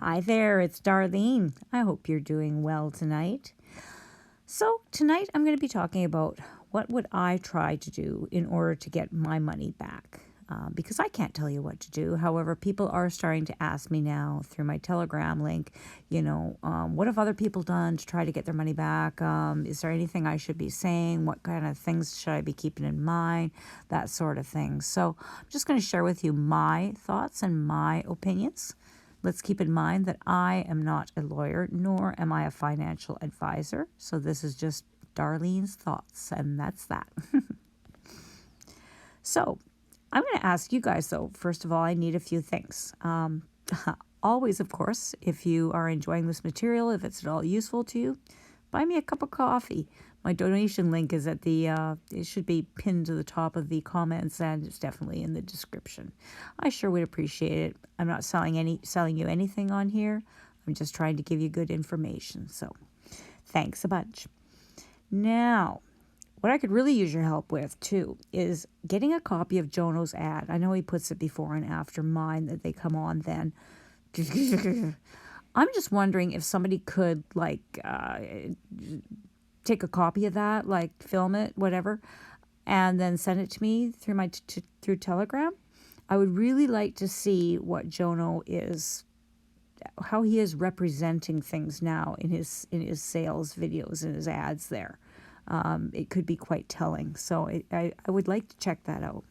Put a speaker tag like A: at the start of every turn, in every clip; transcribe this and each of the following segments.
A: Hi there, it's Darlene. I hope you're doing well tonight. So, tonight I'm going to be talking about what would I try to do in order to get my money back. Because I can't tell you what to do. However, people are starting to ask me now through my Telegram link, what have other people done to try to get their money back? Is there anything I should be saying? What kind of things should I be keeping in mind? That sort of thing. So I'm just going to share with you my thoughts and my opinions. Let's keep in mind that I am not a lawyer, nor am I a financial advisor. So this is just Darlene's thoughts, and that's that. So I'm going to ask you guys, though, first of all, I need a few things. Always, of course, if you are enjoying this material, if it's at all useful to you, buy me a cup of coffee. My donation link is at the, it should be pinned to the top of the comments, and it's definitely in the description. I sure would appreciate it. I'm not selling you anything on here. I'm just trying to give you good information. So thanks a bunch. Now, what I could really use your help with, too, is getting a copy of Jono's ad. I know he puts it before and after mine, that they come on then. I'm just wondering if somebody could, take a copy of that, film it, whatever, and then send it to me through through Telegram. I would really like to see what Jono is, how he is representing things now in his sales videos and his ads there. It could be quite telling. So I would like to check that out.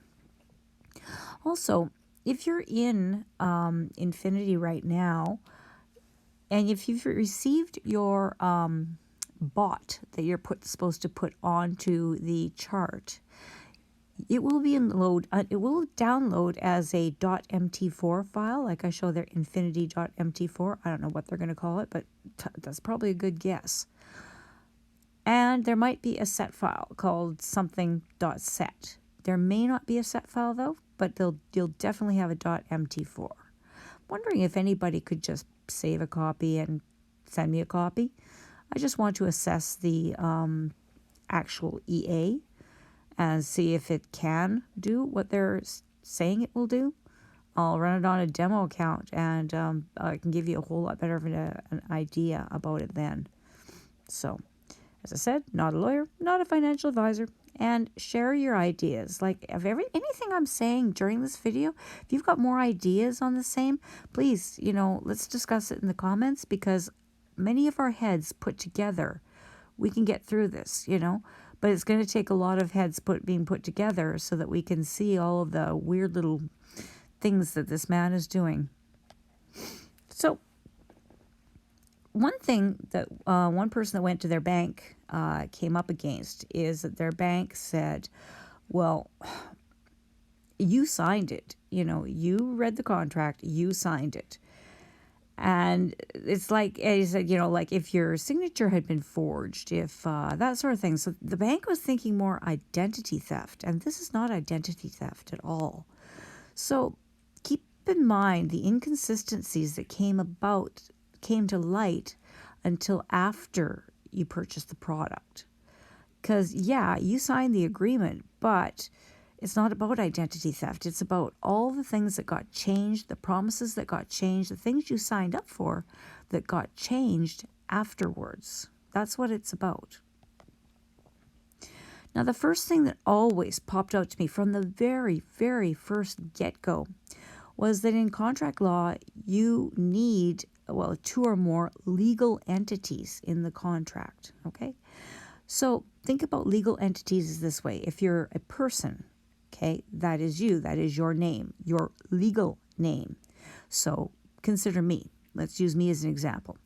A: Also, if you're in Infinity right now, and if you've received your bot that you're supposed to put onto the chart, it will it will download as a .mt4 file, like I show there, infinity.mt4. I don't know what they're going to call it, but that's probably a good guess. And there might be a set file called something.set. There may not be a set file, though, but you'll definitely have a .mt4. Wondering if anybody could just save a copy and send me a copy. I just want to assess the actual EA and see if it can do what they're saying it will do. I'll run it on a demo account, and I can give you a whole lot better of an idea about it then. So, as I said, not a lawyer, not a financial advisor, and share your ideas. Like, if anything I'm saying during this video, if you've got more ideas on the same, please, let's discuss it in the comments, because many of our heads put together, we can get through this, but it's going to take a lot of heads being put together so that we can see all of the weird little things that this man is doing. So, one thing that one person that went to their bank came up against is that their bank said, well, you signed it. You read the contract, you signed it. And it's like, he said, if your signature had been forged, if that sort of thing. So the bank was thinking more identity theft, and this is not identity theft at all. So keep in mind the inconsistencies that came to light until after you purchased the product. Because, yeah, you signed the agreement, but it's not about identity theft. It's about all the things that got changed, the promises that got changed, the things you signed up for that got changed afterwards. That's what it's about. Now, the first thing that always popped out to me from the very, very first get-go was that in contract law, you need, 2 or more legal entities in the contract, okay? So think about legal entities this way. If you're a person, okay, that is you, that is your name, your legal name. So consider me. Let's use me as an example.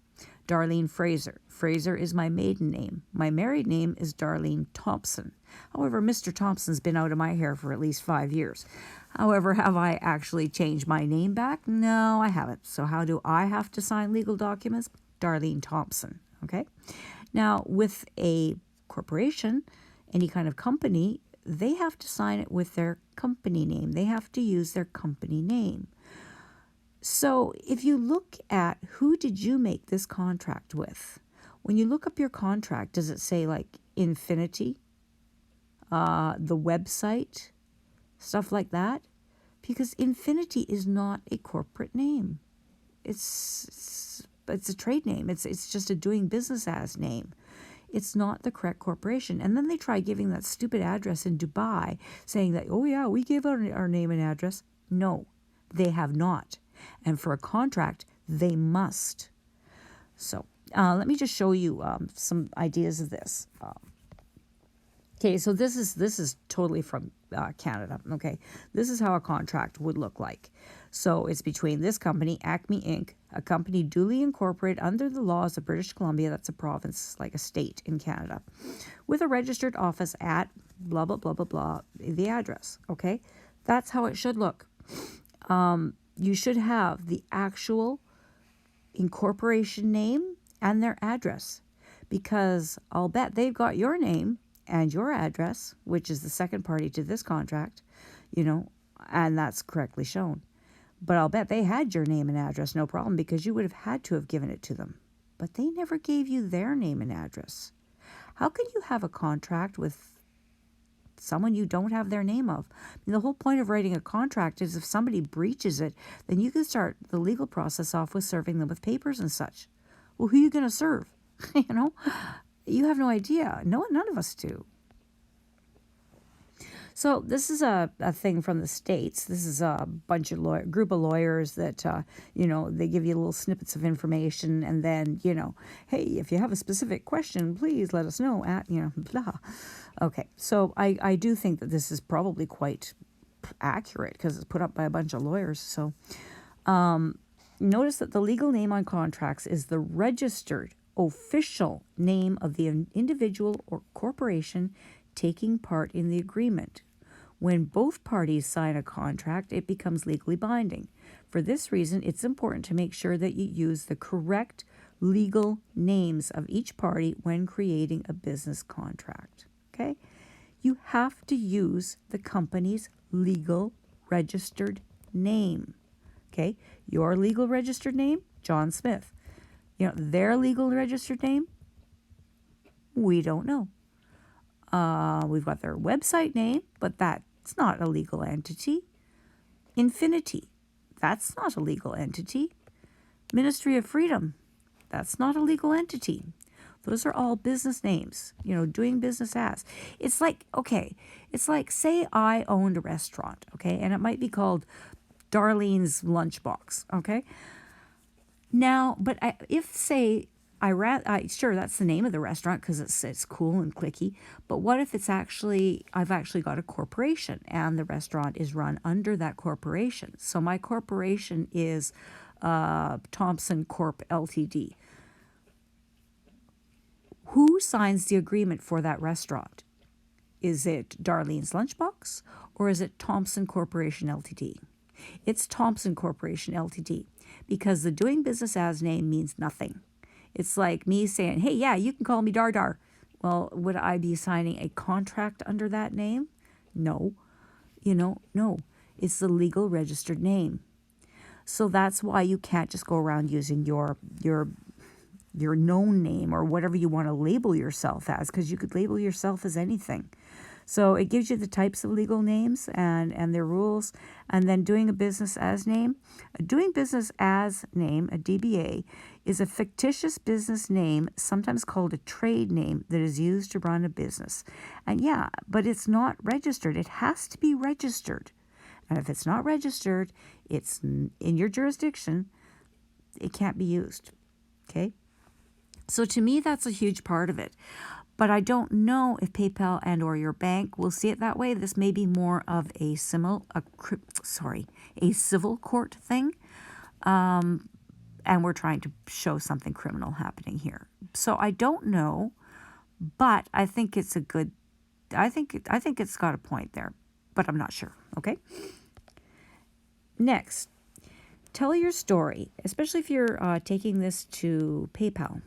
A: Darlene Fraser. Fraser is my maiden name. My married name is Darlene Thompson. However, Mr. Thompson's been out of my hair for at least 5 years. However, have I actually changed my name back? No, I haven't. So how do I have to sign legal documents? Darlene Thompson, okay? Now, with a corporation, any kind of company, they have to sign it with their company name. They have to use their company name. So if you look at who did you make this contract with, when you look up your contract, does it say like Infinity, the website, stuff like that? Because Infinity is not a corporate name. It's it's a trade name. It's just a doing business as name. It's not the correct corporation. And then they try giving that stupid address in Dubai, saying that, oh yeah, we gave out our name and address. No, they have not. And for a contract, they must. So let me just show you some ideas of this. Okay, so this is totally from Canada. Okay, this is how a contract would look like. So it's between this company, Acme Inc., a company duly incorporated under the laws of British Columbia, that's a province, like a state in Canada, with a registered office at blah, blah, blah, blah, blah, the address. Okay, that's how it should look. You should have the actual incorporation name and their address, because I'll bet they've got your name and your address, which is the second party to this contract, and that's correctly shown. But I'll bet they had your name and address, no problem, because you would have had to have given it to them. But they never gave you their name and address. How can you have a contract with someone you don't have their name of? I mean, the whole point of writing a contract is if somebody breaches it, then you can start the legal process off with serving them with papers and such. Well, who are you going to serve? You have no idea. No, none of us do. So this is a thing from the States. This is a bunch of group of lawyers that, they give you little snippets of information, and then, hey, if you have a specific question, please let us know at, blah. Okay, so I do think that this is probably quite accurate because it's put up by a bunch of lawyers. So notice that the legal name on contracts is the registered official name of the individual or corporation taking part in the agreement. When both parties sign a contract, it becomes legally binding. For this reason, it's important to make sure that you use the correct legal names of each party when creating a business contract. Okay? You have to use the company's legal registered name. Okay? Your legal registered name, John Smith. Their legal registered name, we don't know. We've got their website name, but that's not a legal entity. Infinity, that's not a legal entity. Ministry of Freedom, that's not a legal entity. Those are all business names, doing business as. It's like, say I owned a restaurant, okay, and it might be called Darlene's Lunchbox, okay? Now, but if, say, sure, that's the name of the restaurant because it's cool and clicky. But what if I've actually got a corporation and the restaurant is run under that corporation? So my corporation is Thompson Corp Ltd. Who signs the agreement for that restaurant? Is it Darlene's Lunchbox or is it Thompson Corporation Ltd.? It's Thompson Corporation Ltd. Because the doing business as name means nothing. It's like me saying, hey, yeah, you can call me Dar Dar. Well, would I be signing a contract under that name? No. No. It's the legal registered name. So that's why you can't just go around using your known name or whatever you want to label yourself as, because you could label yourself as anything. So it gives you the types of legal names and their rules, and then doing a business as name. A doing business as name, a DBA, is a fictitious business name, sometimes called a trade name, that is used to run a business. And yeah, but it's not registered. It has to be registered. And if it's not registered, it's in your jurisdiction, it can't be used. Okay? So to me, that's a huge part of it. But I don't know if PayPal and or your bank will see it that way. This may be more of a civil court thing. And we're trying to show something criminal happening here. So I don't know, but I think it's I think it's got a point there, but I'm not sure. Okay. Next, tell your story, especially if you're taking this to PayPal.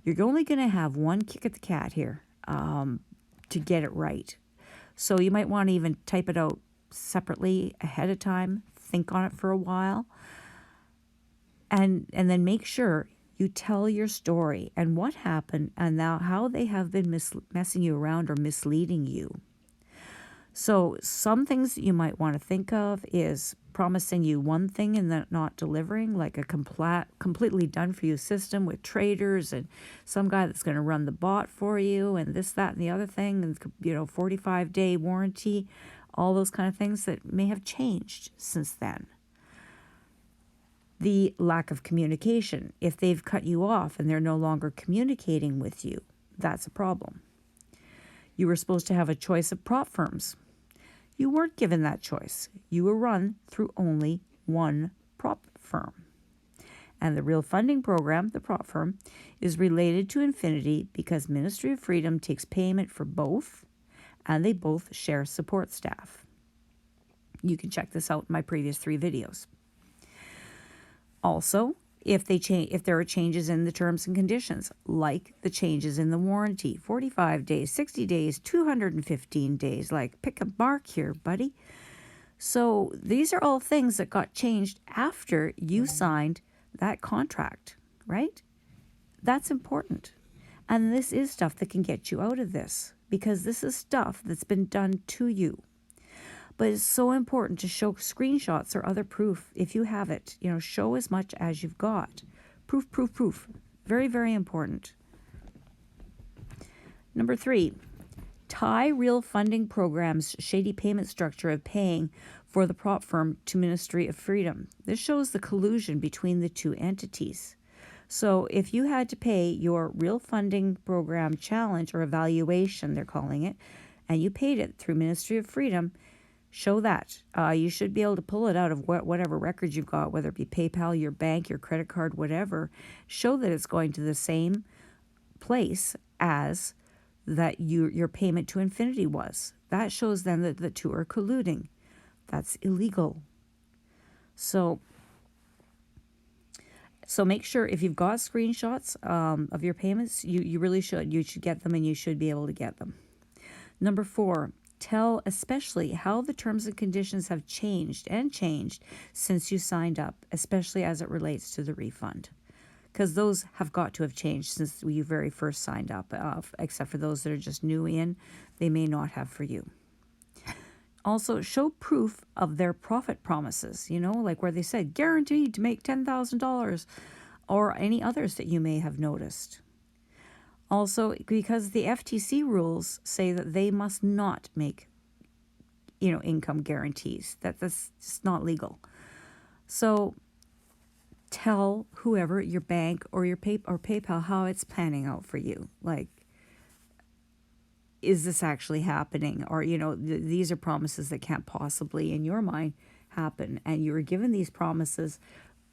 A: You're only going to have one kick at the cat here to get it right. So you might want to even type it out separately ahead of time, think on it for a while, and then make sure you tell your story and what happened and now how they have been messing you around or misleading you. So some things that you might want to think of is promising you one thing and then not delivering, like a completely done for you system with traders and some guy that's going to run the bot for you and this, that, and the other thing, and 45-day warranty, all those kind of things that may have changed since then. The lack of communication. If they've cut you off and they're no longer communicating with you, that's a problem. You were supposed to have a choice of prop firms. You weren't given that choice. You were run through only one prop firm. And the Real Funding Program, the prop firm, is related to Infinity because Ministry of Freedom takes payment for both, and they both share support staff. You can check this out in my previous 3 videos. Also, if there are changes in the terms and conditions, like the changes in the warranty, 45 days, 60 days, 215 days, like pick a mark here, buddy. So these are all things that got changed after you signed that contract, right? That's important. And this is stuff that can get you out of this because this is stuff that's been done to you. But it's so important to show screenshots or other proof if you have it. Show as much as you've got. Proof, proof, proof. Very, very important. Number 3, tie Real Funding Program's shady payment structure of paying for the prop firm to Ministry of Freedom. This shows the collusion between the 2 entities. So if you had to pay your Real Funding Program challenge or evaluation, they're calling it, and you paid it through Ministry of Freedom, show that. You should be able to pull it out of whatever records you've got, whether it be PayPal, your bank, your credit card, whatever. Show that it's going to the same place as that your payment to Infinity was. That shows then that the 2 are colluding. That's illegal. So make sure if you've got screenshots of your payments, you really should. You should get them and you should be able to get them. Number 4, tell especially how the terms and conditions have changed since you signed up, especially as it relates to the refund. Because those have got to have changed since you very first signed up, except for those that are just new in, they may not have for you. Also, show proof of their profit promises, like where they said, guaranteed to make $10,000, or any others that you may have noticed. Also, because the FTC rules say that they must not make, income guarantees. That's just not legal. So tell whoever, your bank or your PayPal, how it's panning out for you. Like, is this actually happening? Or, these are promises that can't possibly, in your mind, happen. And you were given these promises.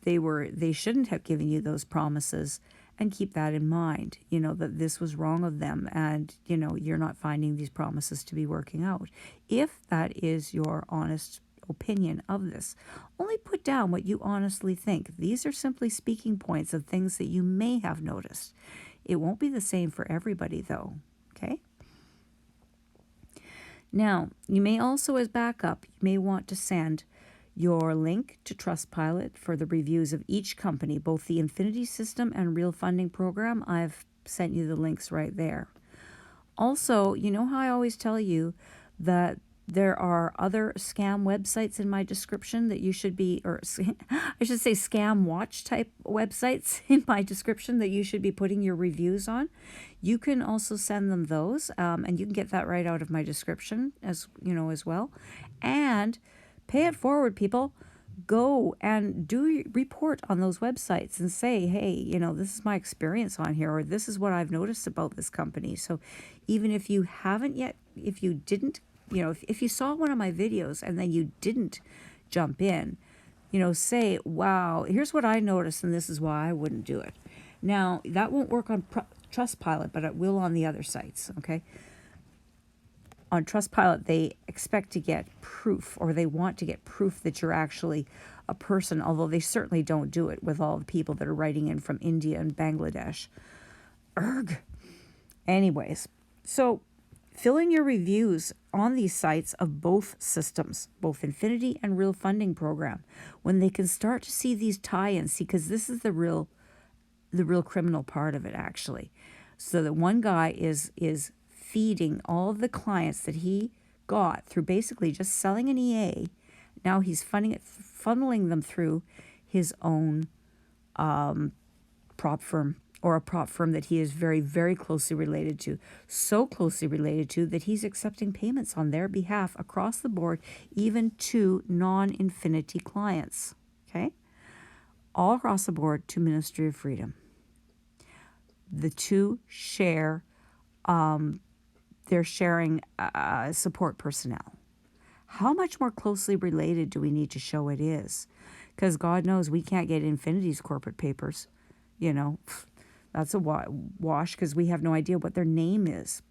A: They shouldn't have given you those promises. And keep that in mind, that this was wrong of them and, you're not finding these promises to be working out. If that is your honest opinion of this, only put down what you honestly think. These are simply speaking points of things that you may have noticed. It won't be the same for everybody, though, okay? Now, you may also, as backup, you may want to send your link to Trustpilot for the reviews of each company, both the Infinity System and Real Funding Program. I've sent you the links right there. Also, you know how I always tell you that there are other scam websites in my description that you should be, or I should say scam watch type websites in my description that you should be putting your reviews on. You can also send them those, and you can get that right out of my description as well. And pay it forward, people. Go and do report on those websites and say, hey, this is my experience on here, or this is what I've noticed about this company. So even if you haven't yet, if you didn't, if you saw one of my videos and then you didn't jump in, say, wow, here's what I noticed and this is why I wouldn't do it. Now, that won't work on Trustpilot, but it will on the other sites, okay? On Trustpilot, they expect to get proof, or they want to get proof that you're actually a person, although they certainly don't do it with all the people that are writing in from India and Bangladesh. Erg. Anyways, so fill in your reviews on these sites of both systems, both Infinity and Real Funding Program, when they can start to see these tie-ins, because this is the real criminal part of it, actually. So that one guy is feeding all of the clients that he got through basically just selling an EA. Now he's funneling them through his own prop firm, or a prop firm that he is very, very closely related to. So closely related to that he's accepting payments on their behalf across the board, even to non-Infinity clients. Okay? All across the board to Ministry of Freedom. The two share, they're sharing support personnel. How much more closely related do we need to show it is? Because God knows we can't get Infinity's corporate papers. You know, that's a wash because we have no idea what their name is.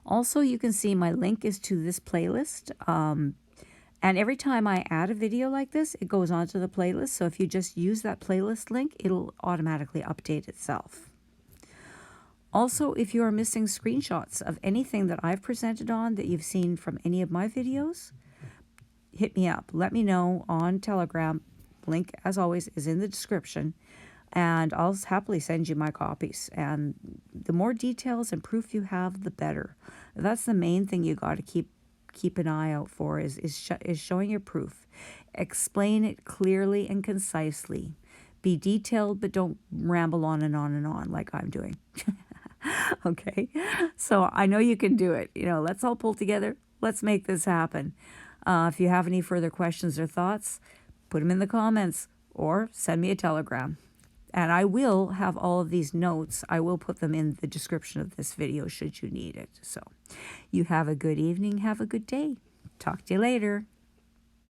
A: Also, you can see my link is to this playlist. And every time I add a video like this, it goes onto the playlist. So if you just use that playlist link, it'll automatically update itself. Also, if you are missing screenshots of anything that I've presented on that you've seen from any of my videos, hit me up. Let me know on Telegram. Link, as always, is in the description. And I'll happily send you my copies. And the more details and proof you have, the better. That's the main thing you got to keep an eye out for is showing your proof. Explain it clearly and concisely. Be detailed, but don't ramble on and on and on like I'm doing. Okay? So I know you can do it. You know, let's all pull together. Let's make this happen. If you have any further questions or thoughts, put them in the comments or send me a telegram. And I will have all of these notes. I will put them in the description of this video should you need it. So you have a good evening. Have a good day. Talk to you later.